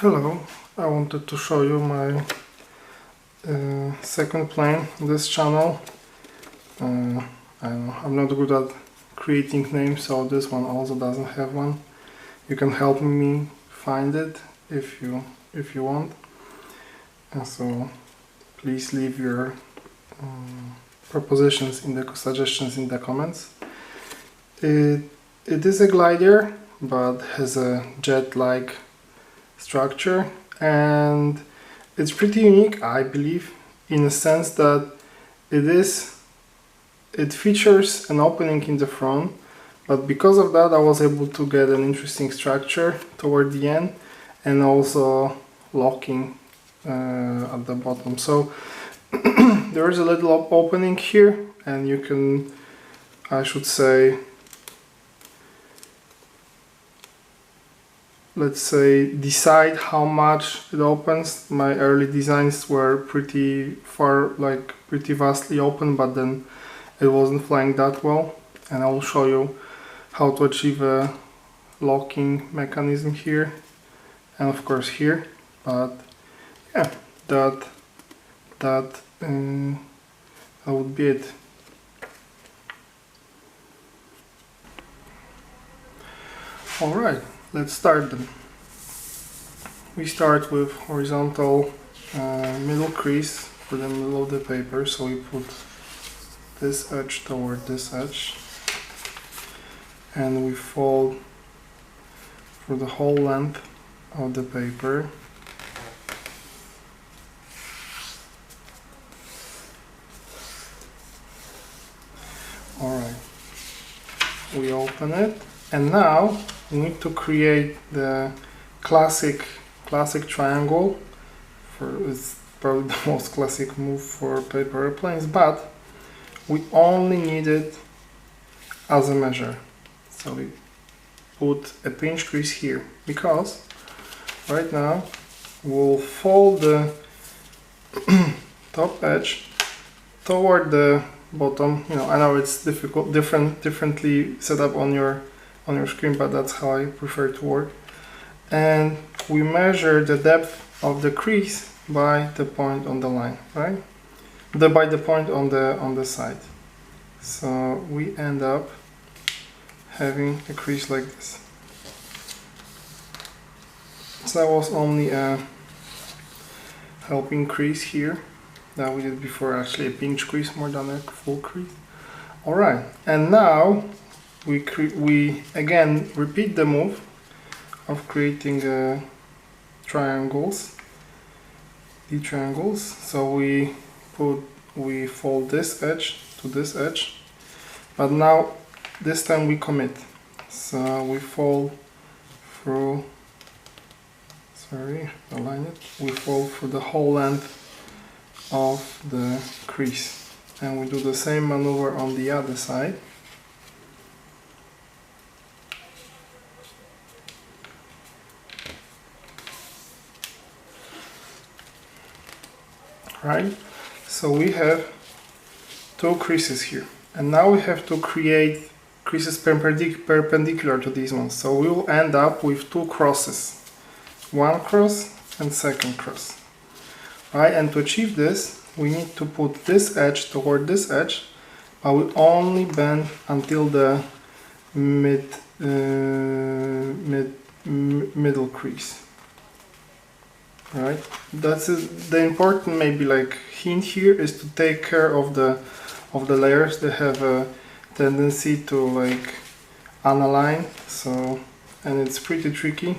Hello, I wanted to show you my second plane on this channel. I don't know, I'm not good at creating names, so this one also doesn't have one. You can help me find it if you want. And so please leave your propositions in the suggestions in the comments. It is a glider, but has a jet-like structure, and it's pretty unique, I believe, in a sense that it features an opening in the front, but because of that I was able to get an interesting structure toward the end, and also locking at the bottom. So there is a little opening here, and you can, I should say, let's say, decide how much it opens. My early designs were pretty vastly open, but then it wasn't flying that well, and I will show you how to achieve a locking mechanism here, and of course here. But yeah, that would be it. All right. Let's start them. We start with horizontal middle crease for the middle of the paper, so we put this edge toward this edge, and we fold for the whole length of the paper. Alright, we open it, and now we need to create the classic triangle. It's probably the most classic move for paper airplanes, but we only need it as a measure. So we put a pinch crease here, because right now we'll fold the top edge toward the bottom. You know, I know it's differently set up on your screen, but that's how I prefer to work. And we measure the depth of the crease by the point on the line, right? By the point on the side. So we end up having a crease like this. So that was only a helping crease here that we did before, actually a pinch crease more than a full crease. All right, and now we again repeat the move of creating the triangles. So we fold this edge to this edge, but now this time we commit. So we fold through, align it. We fold through the whole length of the crease, and we do the same maneuver on the other side. Right, so we have two creases here, and now we have to create creases perpendicular to these ones. So we will end up with two crosses, one cross and second cross. Right, and to achieve this, we need to put this edge toward this edge, but we only bend until the middle crease. Right, that's the important maybe like hint here, is to take care of the layers. They have a tendency to like unalign, so, and it's pretty tricky,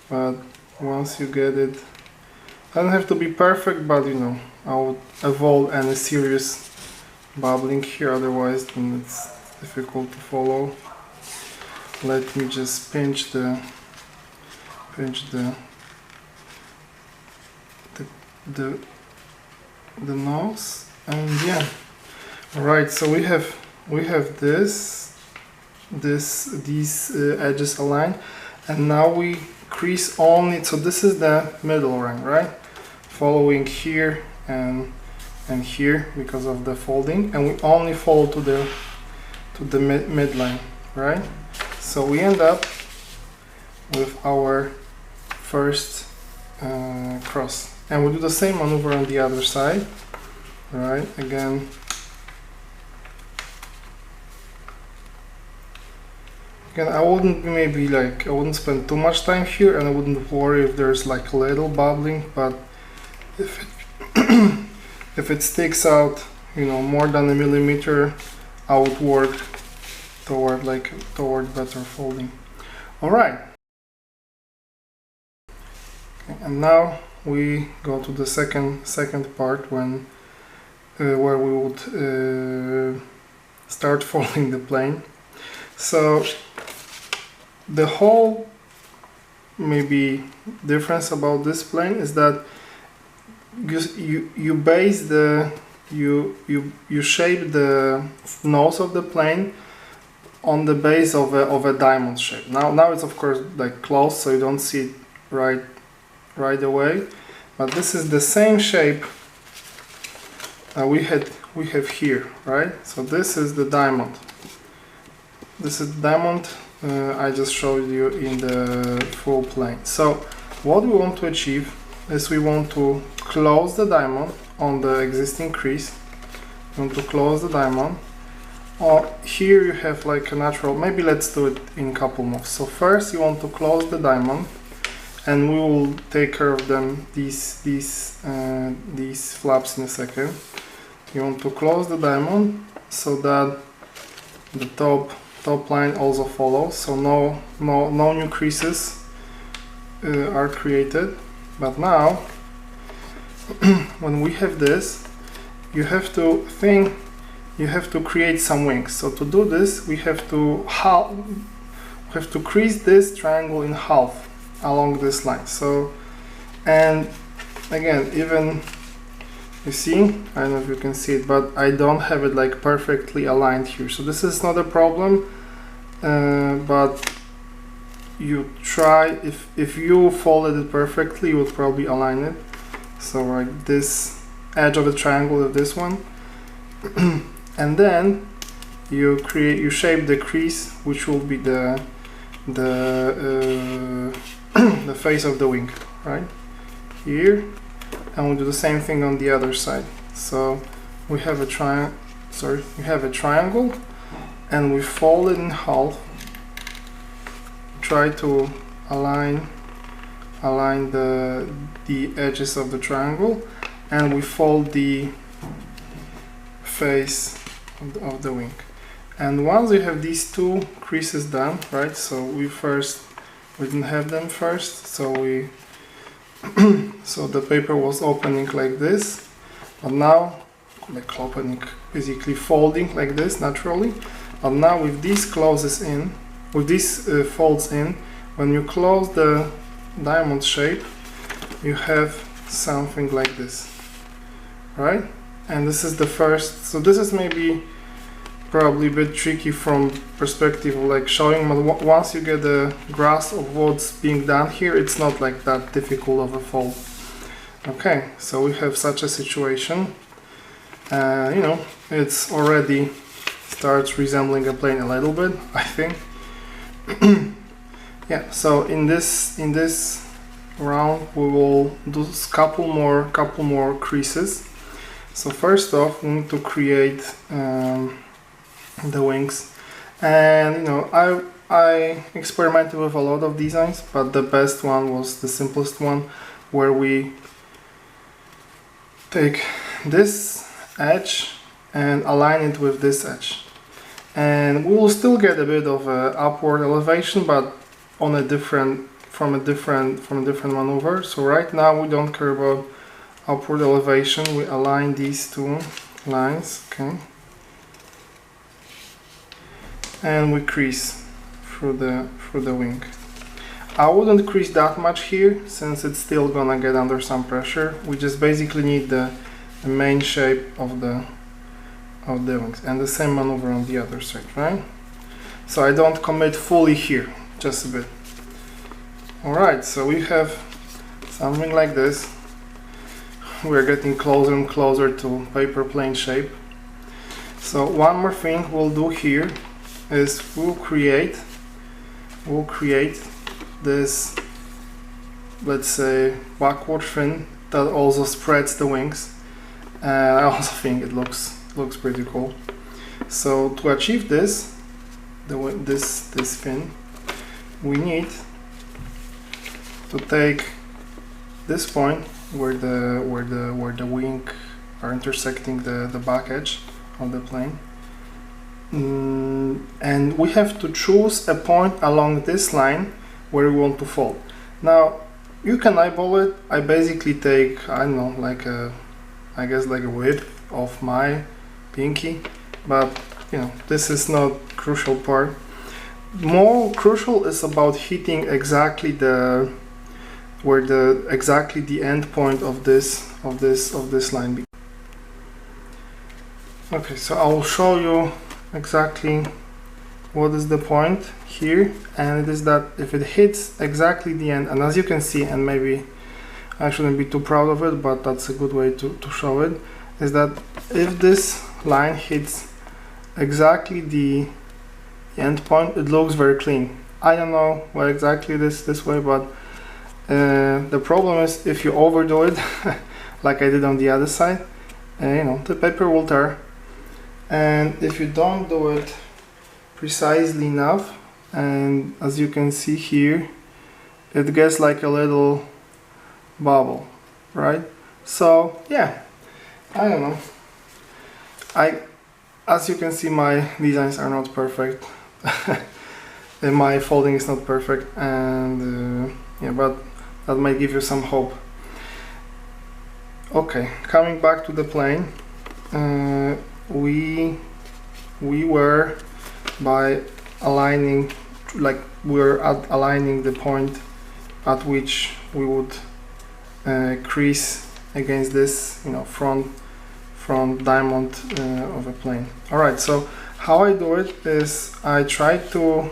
but once you get it, doesn't have to be perfect, but you know, I would avoid any serious bubbling here, otherwise then it's difficult to follow. Let me just pinch the nose, and yeah. All right, so we have these edges aligned, and now we crease only. So this is the middle line, right? Following here and here because of the folding, and we only follow to the midline, right? So we end up with our first cross. And we'll do the same maneuver on the other side. Right, again. Again, I wouldn't spend too much time here, and I wouldn't worry if there's like a little bubbling, but if it, if it sticks out, you know, more than a millimeter, I would work toward better folding. All right. Okay, and now we go to the second part when where we would start folding the plane. So the whole maybe difference about this plane is that you base the you shape the nose of the plane on the base of a diamond shape. Now it's of course like close, so you don't see it right away, but this is the same shape we have here, right? So this is the diamond. This is diamond I just showed you in the full plane. So what we want to achieve is we want to close the diamond on the existing crease. We want to close the diamond. Here you have like a natural, maybe let's do it in a couple moves. So first you want to close the diamond, and we will take care of them, these flaps in a second. You want to close the diamond so that the top line also follows, so no new creases are created. But now when we have this, you have to create some wings. So to do this, we have to crease this triangle in half along this line. So, and again, even you see, I don't know if you can see it, but I don't have it like perfectly aligned here. So this is not a problem, but you try, if you folded it perfectly, you would probably align it. So like this edge of the triangle with this one, and then you shape the crease, which will be the the face of the wing, right here. And we'll do the same thing on the other side. So we have a triangle, and we fold it in half. Try to align the edges of the triangle, and we fold the face of the wing. And once we have these two creases done, right? So we didn't have them first, so so the paper was opening like this, but now like opening, basically folding like this naturally. But now with these folds in, when you close the diamond shape, you have something like this, right? And this is the first. So this is maybe probably a bit tricky from perspective of like showing, but once you get a grasp of what's being done here, it's not like that difficult of a fold. Okay, so we have such a situation. You know, it's already starts resembling a plane a little bit, I think. Yeah, so in this round we will do a couple more creases. So first off, we need to create the wings, and you know, I experimented with a lot of designs, but the best one was the simplest one, where we take this edge and align it with this edge, and we will still get a bit of a upward elevation, but on from a different maneuver. So right now we don't care about upward elevation. We align these two lines, okay, and we crease through the wing. I wouldn't crease that much here, since it's still gonna get under some pressure. We just basically need the main shape of the wings, and the same maneuver on the other side, right? So I don't commit fully here, just a bit. Alright, so we have something like this. We're getting closer and closer to paper plane shape. So one more thing we'll do here is we'll create this let's say, backward fin that also spreads the wings. And I also think it looks pretty cool. So to achieve this, this fin, we need to take this point where the wing are intersecting the back edge of the plane, and we have to choose a point along this line where we want to fold. Now you can eyeball it. I basically take, I don't know, like I guess like a width of my pinky, but you know, this is not crucial part. More crucial is about hitting exactly the end point of this line. Okay, so I will show you exactly what is the point here, and it is that if it hits exactly the end, and as you can see, and maybe I shouldn't be too proud of it, but that's a good way to show it, is that if this line hits exactly the end point, it looks very clean. I don't know why exactly this way, but the problem is if you overdo it like I did on the other side, you know, the paper will tear. And if you don't do it precisely enough, and as you can see here, it gets like a little bubble, right? So yeah, I don't know, as you can see, my designs are not perfect and my folding is not perfect, and yeah, but that might give you some hope. Okay, coming back to the plane, we were by aligning, like we're aligning the point at which we would crease against this, you know, front diamond of a plane. All right, so how I do it is I try to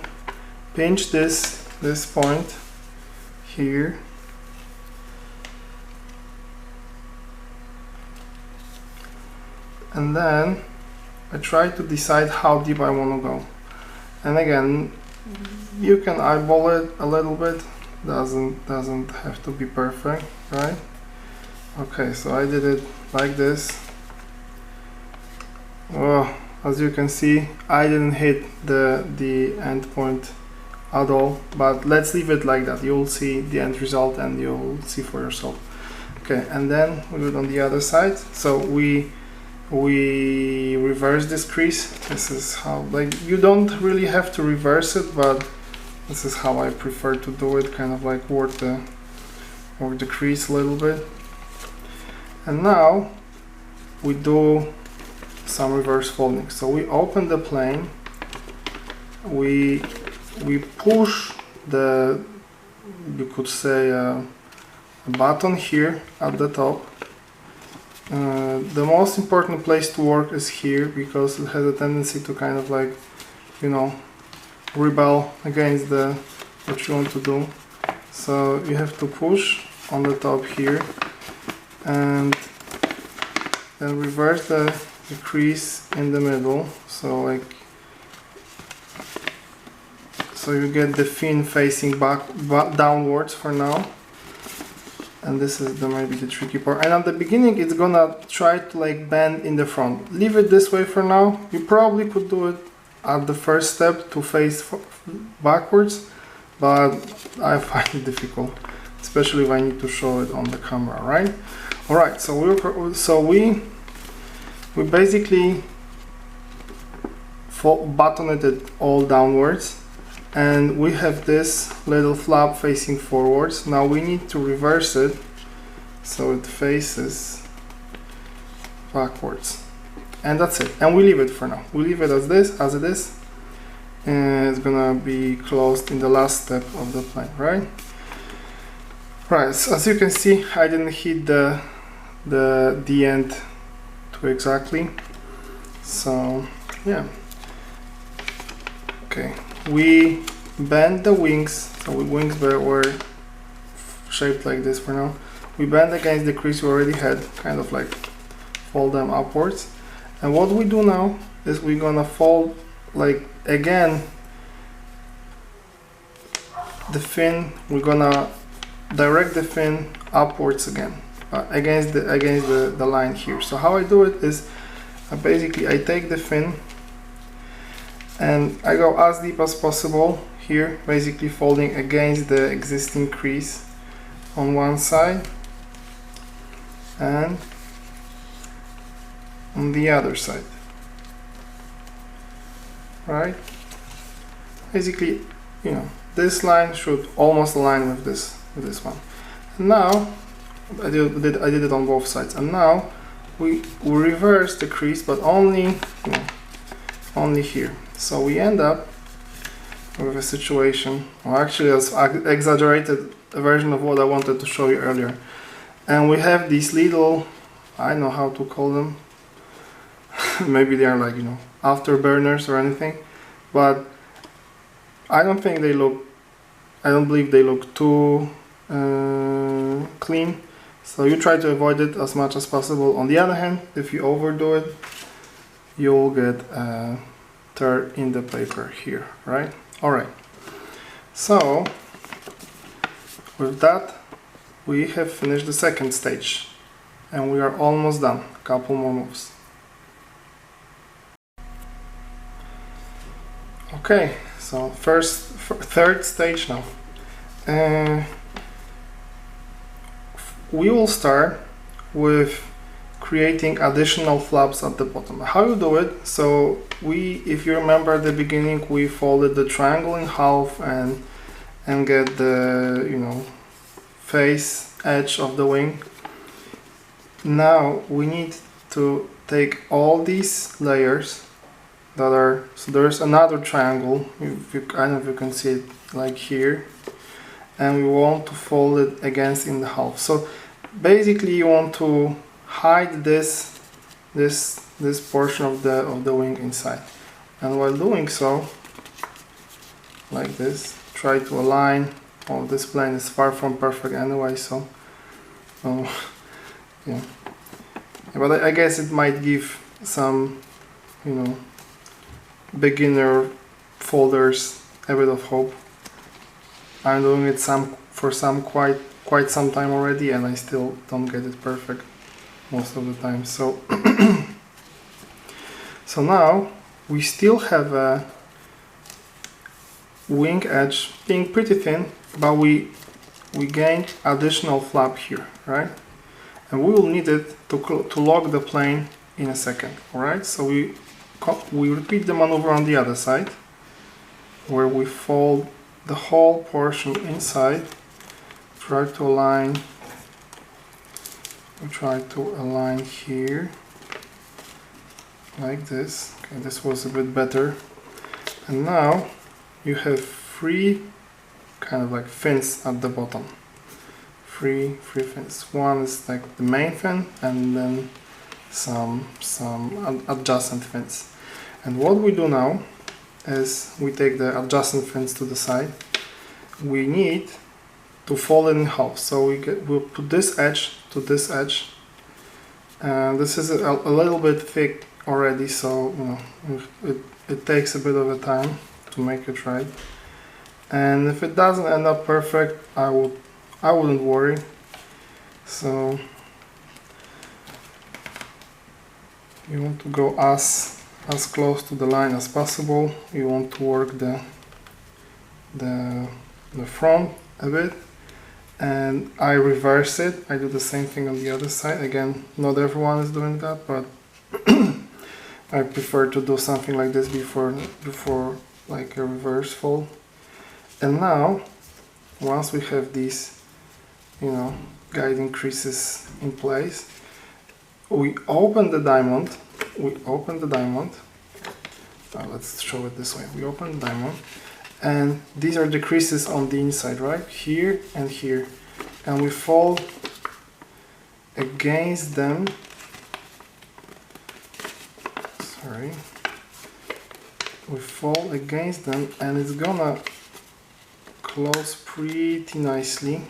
pinch this point here, and then I try to decide how deep I want to go. And again, you can eyeball it a little bit, doesn't have to be perfect, right? Okay, so I did it like this. Oh, as you can see, I didn't hit the end point at all, but let's leave it like that. You'll see the end result and you'll see for yourself. Okay, and then we do it on the other side. So we reverse this crease. This is how, like, you don't really have to reverse it, but this is how I prefer to do it, kind of like work the crease a little bit. And now we do some reverse folding. So we open the plane, we push the, you could say, a button here at the top. The most important place to work is here, because it has a tendency to kind of like, you know, rebel against what you want to do. So you have to push on the top here and then reverse the crease in the middle, so like, so you get the fin facing back downwards for now. And this is maybe the tricky part. And at the beginning it's gonna try to like bend in the front. Leave it this way for now. You probably could do it at the first step to face backwards, but I find it difficult, especially if I need to show it on the camera, right? All right, so we basically buttoned it all downwards, and we have this little flap facing forwards. Now we need to reverse it so it faces backwards, and that's it. And we leave it for now. We leave it as it is, and it's gonna be closed in the last step of the plane, right? Right. So as you can see, I didn't hit the end too exactly. So yeah. Okay. We bend the wings. So the wings were shaped like this for now. We bend against the crease we already had, kind of like fold them upwards. And what we do now is we're gonna fold, like, again, the fin, we're gonna direct the fin upwards again, against the line here. So how I do it is basically I take the fin and I go as deep as possible here, basically folding against the existing crease on one side and on the other side, right? Basically, you know, this line should almost align with this one. And now I did it on both sides, and now we reverse the crease, but only, you know, only here. So we end up with a situation, well, actually it's an exaggerated version of what I wanted to show you earlier. And we have these little, I don't know how to call them, maybe they are like, you know, afterburners or anything, but I don't believe they look too clean, so you try to avoid it as much as possible. On the other hand, if you overdo it, you'll get a tear in the paper here, right? Alright, so with that we have finished the second stage and we are almost done. A couple more moves. Okay, so third stage now. We will start with creating additional flaps at the bottom. How you do it? So if you remember at the beginning, we folded the triangle in half and get the, you know, face edge of the wing. Now we need to take all these layers that are, so there's another triangle, if you can see it like here, and we want to fold it against in the half. So basically you want to hide this portion of the wing inside, and while doing so, like this, try to align. Oh, this plane is far from perfect anyway, so yeah, but I guess it might give some, you know, beginner folders a bit of hope. I'm doing it for quite some time already, and I still don't get it perfect most of the time. So so now we still have a wing edge being pretty thin, but we gained additional flap here, right? And we will need it to lock the plane in a second. All right, so we repeat the maneuver on the other side, where we fold the whole portion inside, try to align here like this. Okay, this was a bit better. And now you have three kind of like fins at the bottom. Three fins. One is like the main fin, and then some adjacent fins. And what we do now is we take the adjacent fins to the side. We need to fold it in half. So we'll put this edge to this edge. And this is a little bit thick already, so you know, it takes a bit of a time to make it right. And if it doesn't end up perfect, I wouldn't worry. So you want to go as close to the line as possible. You want to work the front a bit, and I reverse it. I do the same thing on the other side. Again, not everyone is doing that, but I prefer to do something like this before like a reverse fold. And now, once we have these, you know, guiding creases in place, we open the diamond. Let's show it this way. We open the diamond, and these are the creases on the inside, right? Here and here. And we fold against them. Sorry. We fold against them, and it's gonna close pretty nicely,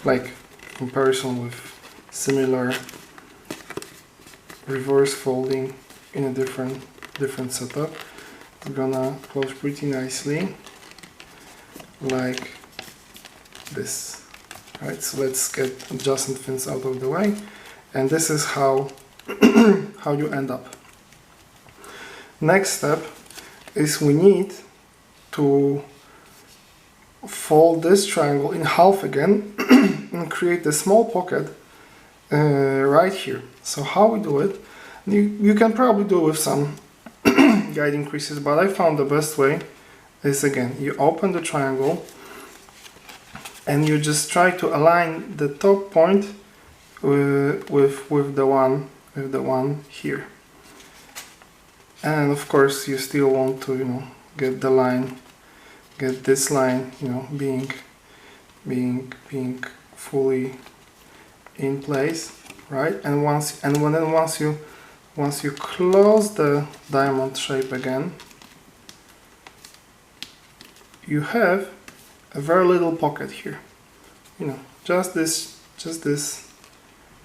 like comparison with similar reverse folding in a different setup. It's gonna close pretty nicely like this. Right, so let's get adjacent fins out of the way, and this is how how you end up. Next step is we need to fold this triangle in half again and create a small pocket right here. So how we do it, you can probably do it with some guiding creases, but I found the best way is, again, you open the triangle and you just try to align the top point with the one here. And of course you still want to, you know, get the line, get this line, you know, being fully in place, right? And once you close the diamond shape again, you have a very little pocket here, you know, just this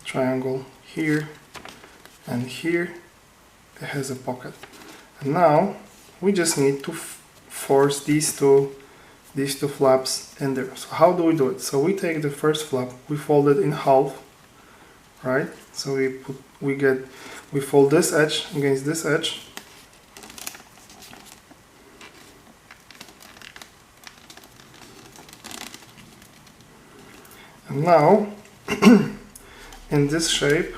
triangle here and here. It has a pocket, and now we just need to force these two flaps in there. So how do we do it? So we take the first flap, we fold it in half, right? So we fold this edge against this edge, and now in this shape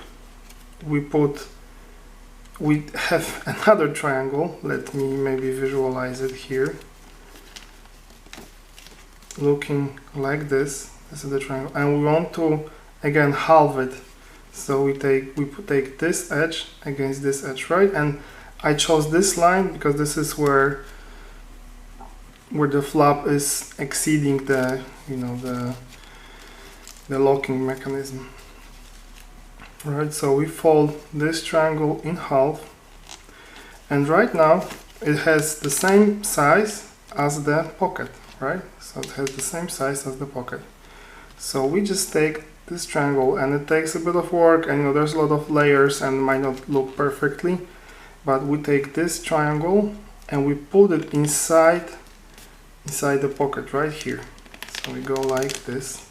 we have another triangle. Let me maybe visualize it here, looking like this. This is the triangle, and we want to again halve it. So we take this edge against this edge, right? And I chose this line because this is where the flap is exceeding the, you know, the locking mechanism. Right, so we fold this triangle in half, and right now it has the same size as the pocket, right? So it has the same size as the pocket. So we just take this triangle, and it takes a bit of work, and, you know, there's a lot of layers and might not look perfectly, but we take this triangle and we put it inside the pocket right here. So we go like this.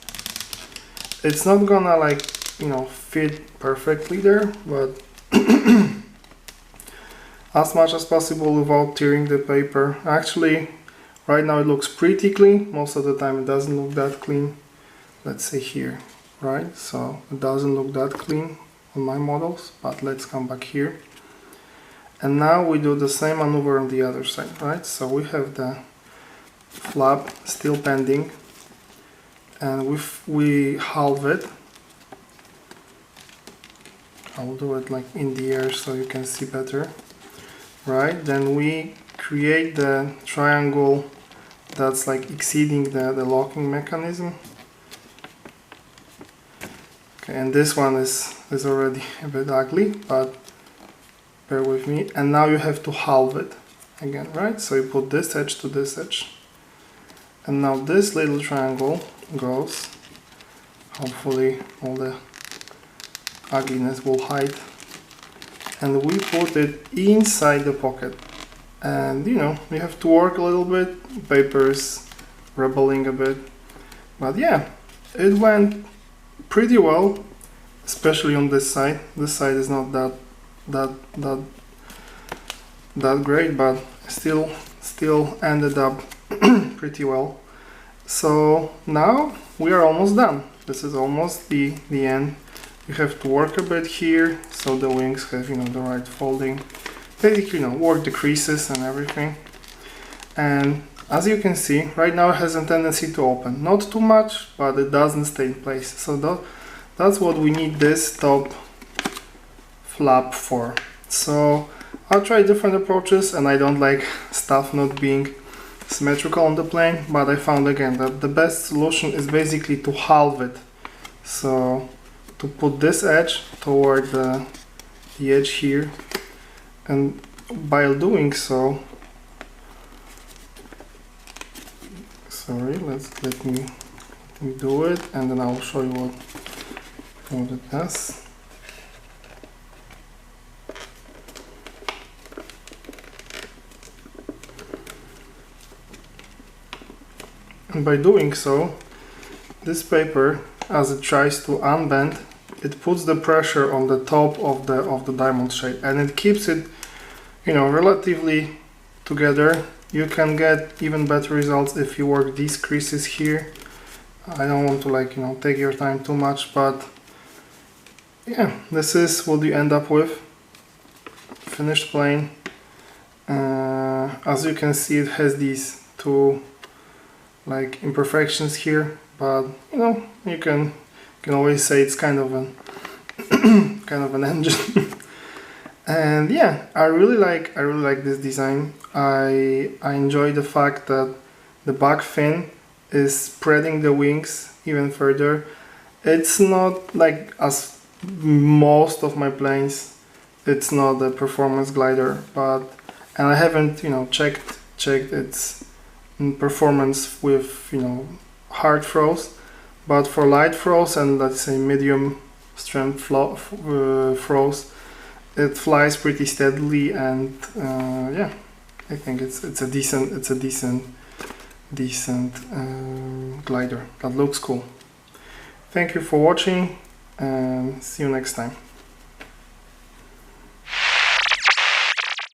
It's not gonna, like, you know, fit perfectly there, but as much as possible without tearing the paper. Actually, right now it looks pretty clean. Most of the time it doesn't look that clean. Let's say here, right? So it doesn't look that clean on my models, but let's come back here. And now we do the same maneuver on the other side, right? So we have the flap still pending, and we halve it. I'll do it like in the air so you can see better, right? Then we create the triangle that's like exceeding the locking mechanism. Okay, and this one is already a bit ugly, but bear with me. And now you have to halve it again, right? So you put this edge to this edge, and now this little triangle goes. Hopefully all the ugliness will hide, and we put it inside the pocket. And, you know, we have to work a little bit. Paper is rebelling a bit, but yeah, it went pretty well, especially on this side. This side is not that great, but still ended up pretty well. So now we are almost done. This is almost the end. You have to work a bit here so the wings have, you know, the right folding. Basically, you know, work the creases and everything. And as you can see, right now it has a tendency to open. Not too much, but it doesn't stay in place. So that's what we need this top flap for. So I'll try different approaches, and I don't like stuff not being symmetrical on the plane, but I found again that the best solution is basically to halve it. So to put this edge toward the edge here, and by doing so, sorry, let me do it, and then I'll show you what it does. And by doing so, this paper as it tries to unbend, it puts the pressure on the top of the diamond shape, and it keeps it, you know, relatively together. You can get even better results if you work these creases here. I don't want to, like, you know, take your time too much, but yeah, this is what you end up with. Finished plane. As you can see, it has these two like imperfections here, but you know, you can always say it's kind of an kind of an engine. And yeah, I really like this design. I enjoy the fact that the back fin is spreading the wings even further. It's not like, as most of my planes, it's not a performance glider, but, and I haven't, you know, checked its performance with, you know, hard throws, but for light throws and, let's say, medium strength throws, it flies pretty steadily, and yeah, I think it's a decent glider that looks cool. Thank you for watching, and see you next time.